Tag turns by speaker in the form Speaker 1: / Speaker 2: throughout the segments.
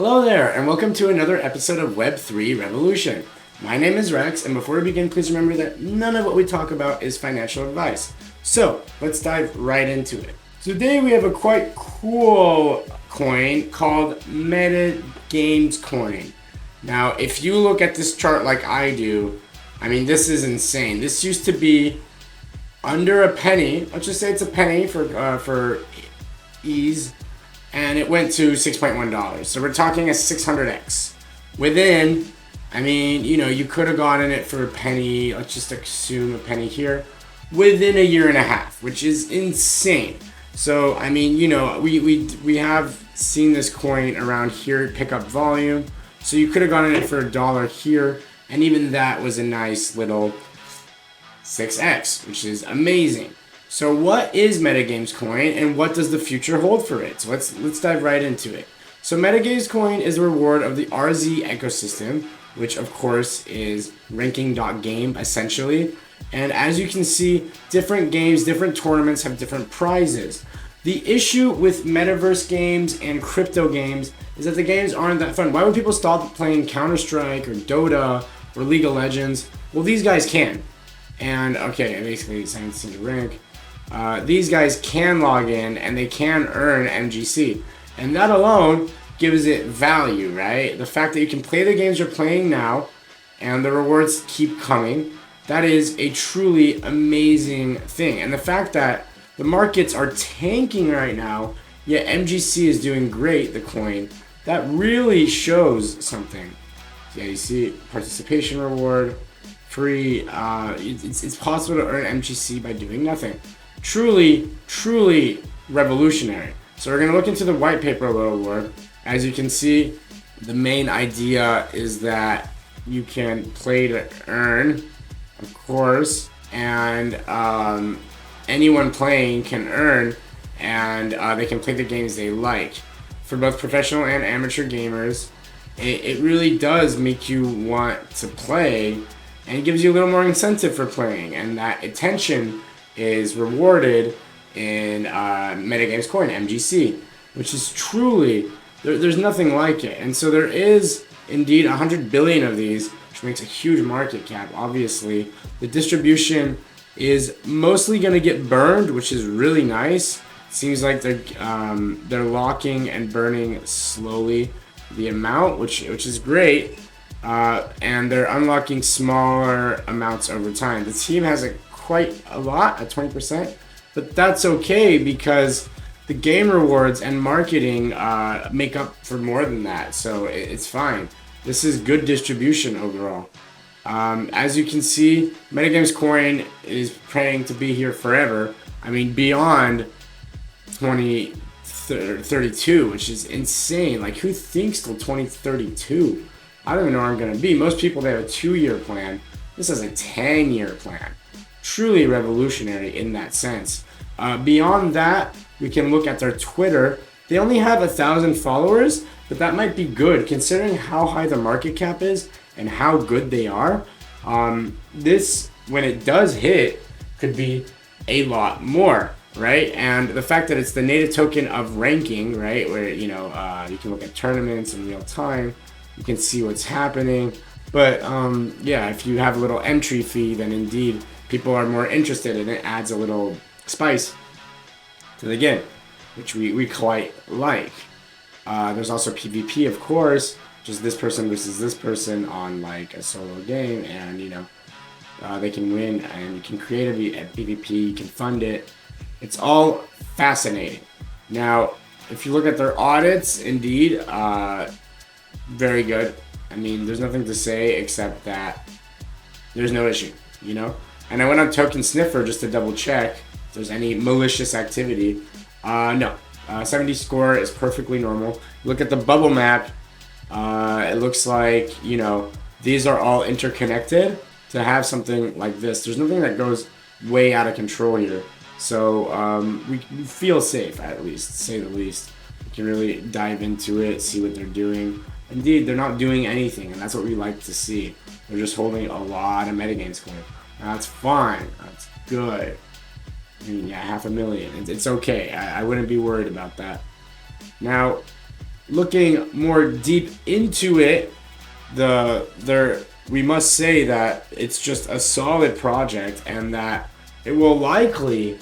Speaker 1: Hello there, and welcome to another episode of Web3 Revolution. My name is Rex, and before we begin, please remember that none of what we talk about is financial advice. So, let's dive right into it. Today we have a quite cool coin called MetaGames Coin. Now, if you look at this chart like I do, I mean, this is insane. This used to be under a penny. Let's just say it's a penny for ease. And it went to $6.1. So we're talking a 600x. Within, I mean, you could have gotten it for a penny. Let's just assume a penny here. Within a year and a half, which is insane. So, I mean, we have seen this coin around here pick up volume. So you could have gotten it for $1 here. And even that was a nice little 6x, which is amazing. So what is MetaGames Coin and what does the future hold for it? So let's dive right into it. So MetaGames Coin is a reward of the RZ ecosystem, which of course is ranking.game essentially. And as you can see, different games, different tournaments have different prizes. The issue with metaverse games and crypto games is that the games aren't that fun. Why would people stop playing Counter-Strike or Dota or League of Legends? Well, these guys can. And okay, basically it's saying to rank. These guys can log in and they can earn MGC. And that alone gives it value, right? The fact that you can play the games you're playing now and the rewards keep coming, that is a truly amazing thing. And the fact that the markets are tanking right now, yet MGC is doing great, the coin, that really shows something. Yeah, you see participation reward, free, it's possible to earn MGC by doing nothing. Truly revolutionary. So we're going to look into the white paper a little more. As you can see, the main idea is that you can play to earn, of course, and anyone playing can earn, and they can play the games they like. For both professional and amateur gamers, it really does make you want to play, and it gives you a little more incentive for playing, and that attention is rewarded in MetaGames Coin, MGC, which is truly, there's nothing like it. And so there is indeed 100 billion of these, which makes a huge market cap, obviously. The distribution is mostly going to get burned, which is really nice. It seems like they're locking and burning slowly the amount, which is great. And they're unlocking smaller amounts over time. The team has quite a lot at 20%, but that's okay because the game rewards and marketing make up for more than that, so it's fine. This is good distribution overall. As you can see, MetaGames Coin is praying to be here forever. I mean, beyond 2032, which is insane. Like, who thinks till 2032? I don't even know where I'm gonna be. Most people, they have a 2-year plan. This is a 10-year plan. Truly revolutionary in that sense. Beyond that, we can look at their Twitter. They only have 1,000 followers, but that might be good considering how high the market cap is and how good they are. This, when it does hit, could be a lot more, right? And the fact that it's the native token of ranking, right, where you can look at tournaments in real time, you can see what's happening. But yeah, if you have a little entry fee, then indeed people are more interested, and it adds a little spice to the game, which we quite like. There's also PvP, of course, just this person versus this person on like a solo game, and they can win, and you can create a PvP, you can fund it. It's all fascinating. Now, if you look at their audits, indeed, very good. I mean, there's nothing to say except that there's no issue, And I went on Token Sniffer just to double check if there's any malicious activity. No. 70 score is perfectly normal. Look at the bubble map. It looks like, these are all interconnected to have something like this. There's nothing that goes way out of control here. So we feel safe, at least, to say the least. We can really dive into it, see what they're doing. Indeed, they're not doing anything, and that's what we like to see. They're just holding a lot of MetaGames Coin. That's fine. That's good. I mean, yeah, 500,000. It's okay. I wouldn't be worried about that. Now, looking more deep into it, we must say that it's just a solid project and that it will likely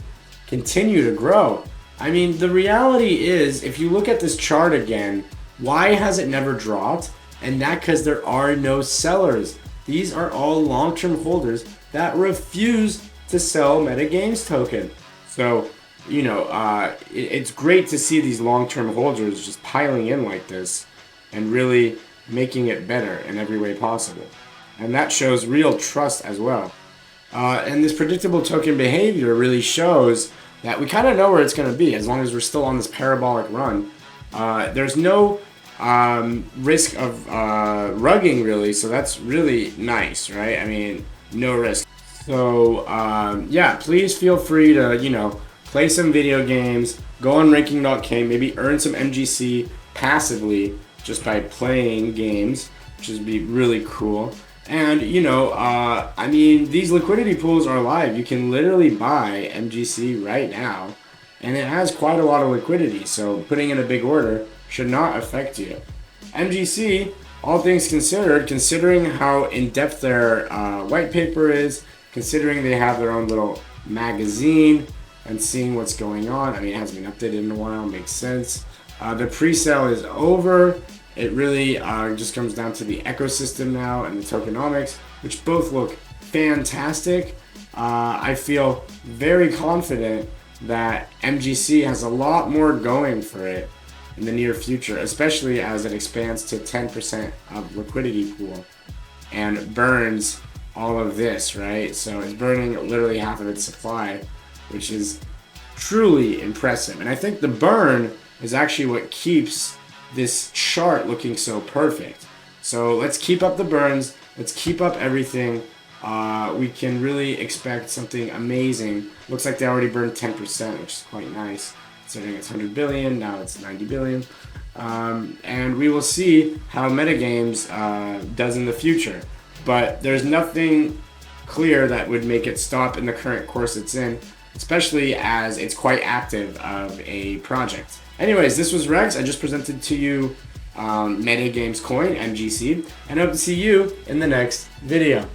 Speaker 1: continue to grow. I mean, the reality is, if you look at this chart again, why has it never dropped? And that because there are no sellers. These are all long-term holders that refuse to sell MetaGames token. So, you know, it's great to see these long-term holders just piling in like this and really making it better in every way possible. And that shows real trust as well. And this predictable token behavior really shows that we kind of know where it's going to be as long as we're still on this parabolic run. There's no risk of rugging really, so that's really nice, right? I mean, no risk. So yeah, please feel free to, you know, play some video games, go on ranking.k, maybe earn some MGC passively just by playing games, which would be really cool. And, you know, I mean, these liquidity pools are live. You can literally buy MGC right now, and it has quite a lot of liquidity, so putting in a big order should not affect you. MGC, all things considered, considering how in-depth their white paper is, considering they have their own little magazine, and seeing what's going on. I mean, it hasn't been updated in a while, makes sense. The pre-sale is over. It really just comes down to the ecosystem now and the tokenomics, which both look fantastic. I feel very confident that MGC has a lot more going for it in the near future, especially as it expands to 10% of liquidity pool and burns all of this, right? So it's burning literally half of its supply, which is truly impressive. And I think the burn is actually what keeps this chart looking so perfect. So let's keep up the burns, let's keep up everything. We can really expect something amazing. Looks like they already burned 10%, which is quite nice, considering it's 100 billion, now it's 90 billion. And we will see how MetaGames does in the future. But there's nothing clear that would make it stop in the current course it's in, especially as it's quite active of a project. Anyways, this was Rex. I just presented to you MetaGames Coin, MGC, and I hope to see you in the next video.